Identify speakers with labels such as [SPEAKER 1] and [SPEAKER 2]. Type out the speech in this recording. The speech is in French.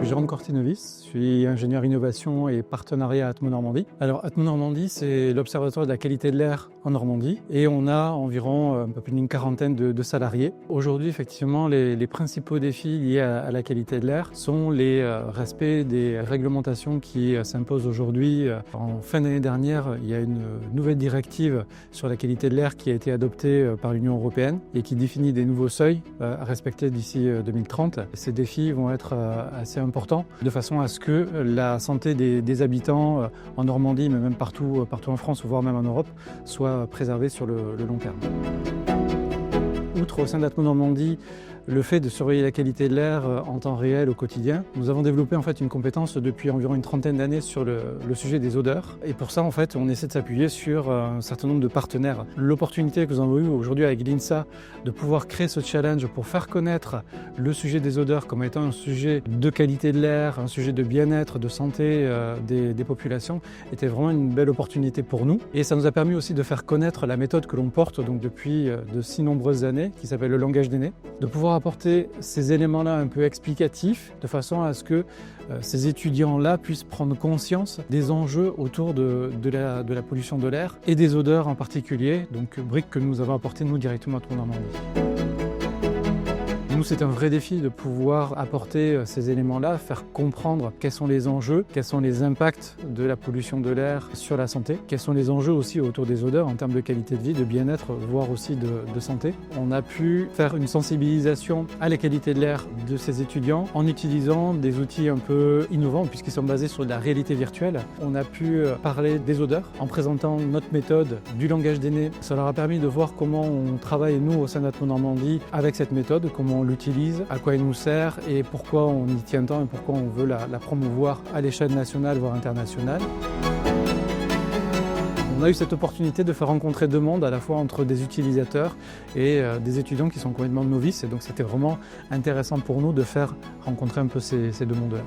[SPEAKER 1] Jérôme Cortinovis, je suis ingénieur innovation et partenariat à Atmo Normandie. Alors Atmo Normandie, c'est l'Observatoire de la qualité de l'air en Normandie et on a environ un peu plus d'une quarantaine de salariés. Aujourd'hui, effectivement, les principaux défis liés à la qualité de l'air sont les respects des réglementations qui s'imposent aujourd'hui. En fin d'année dernière, il y a une nouvelle directive sur la qualité de l'air qui a été adoptée par l'Union européenne et qui définit des nouveaux seuils à respecter d'ici 2030. Ces défis vont être assez importants de façon à ce que la santé des habitants en Normandie, mais même partout en France, voire même en Europe, soit préservée sur le long terme. Outre au sein d'Atmo Normandie, le fait de surveiller la qualité de l'air en temps réel au quotidien, nous avons développé en fait une compétence depuis environ une trentaine d'années sur le sujet des odeurs. Et pour ça, en fait, on essaie de s'appuyer sur un certain nombre de partenaires. L'opportunité que nous avons eue aujourd'hui avec l'INSA de pouvoir créer ce challenge pour faire connaître le sujet des odeurs comme étant un sujet de qualité de l'air, un sujet de bien-être, de santé des populations, était vraiment une belle opportunité pour nous. Et ça nous a permis aussi de faire connaître la méthode que l'on porte donc depuis de si nombreuses années, qui s'appelle le langage des nez, de pouvoir apporter ces éléments-là un peu explicatifs de façon à ce que ces étudiants-là puissent prendre conscience des enjeux autour de la pollution de l'air et des odeurs en particulier, donc briques que nous avons apportées nous directement à Atmo Normandie. Nous, c'est un vrai défi de pouvoir apporter ces éléments-là, faire comprendre quels sont les enjeux, quels sont les impacts de la pollution de l'air sur la santé, quels sont les enjeux aussi autour des odeurs en termes de qualité de vie, de bien-être, voire aussi de santé. On a pu faire une sensibilisation à la qualité de l'air de ces étudiants en utilisant des outils un peu innovants puisqu'ils sont basés sur de la réalité virtuelle. On a pu parler des odeurs en présentant notre méthode du langage des nez. Ça leur a permis de voir comment on travaille, nous, au sein d'Atmo Normandie, avec cette méthode, comment on l'utilise, à quoi il nous sert et pourquoi on y tient tant et pourquoi on veut la promouvoir à l'échelle nationale voire internationale. On a eu cette opportunité de faire rencontrer deux mondes, à la fois entre des utilisateurs et des étudiants qui sont complètement novices, et donc c'était vraiment intéressant pour nous de faire rencontrer un peu ces deux mondes-là.